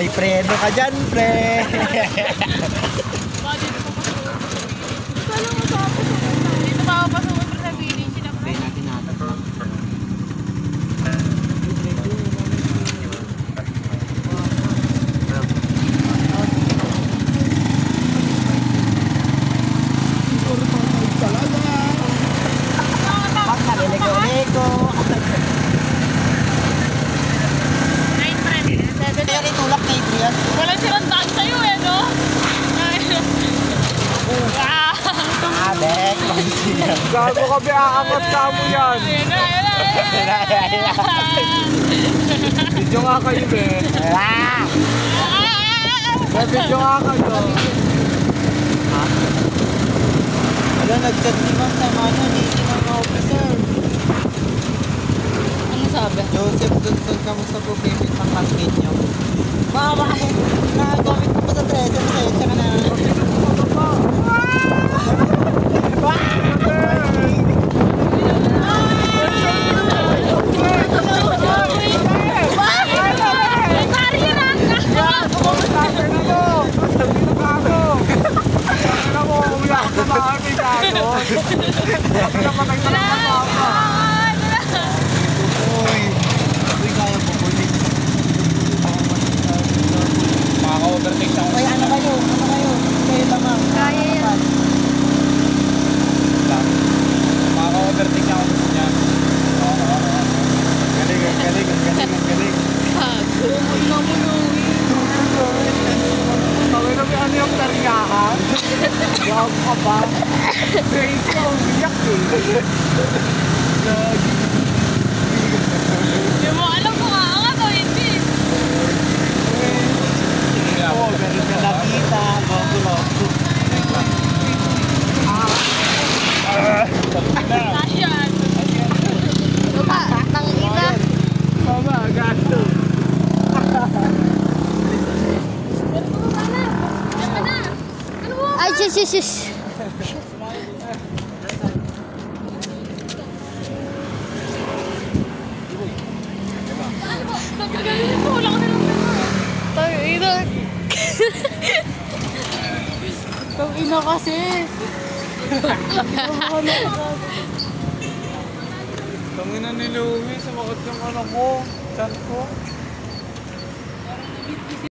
May preno ka dyan, pre. Dito makapasukin sa village sila. Pre natin natatap. Pag nalilego-lego. Kaya rin tulak na ito yan. Wala silang daan sa'yo eh, no? Bek. Gago ka ba, aangat ka mo yan. Ayun na. Video nga kayo, be. May video nga kayo. Ha? Wala, nag-chat ni Ma'am sa mga mga officer. Ano sabi? Joseph, dun kamusta po payment ng classmate niyo? Mama, nagamit ko pa sa treasure sa iyo. Tsaka na. Makaka-overtake siya. Ay, ano kayo? Kayo lamang. Kaya yan. Makaka-overtake siya kung gusto niya. Galing. Gago. Tawin na ano yung tariyahan? Gago ka ba? Face ka, umiyak eh. Hindi mo alam kung aangat o hindi. Oo, meron ka nakita. Bago-bago. Ayan. Tama, tangina. Mama, gato. Ay, sis. Tangina kasi. Tangina ni Louie, sumakot yung ano ko. Chan ko.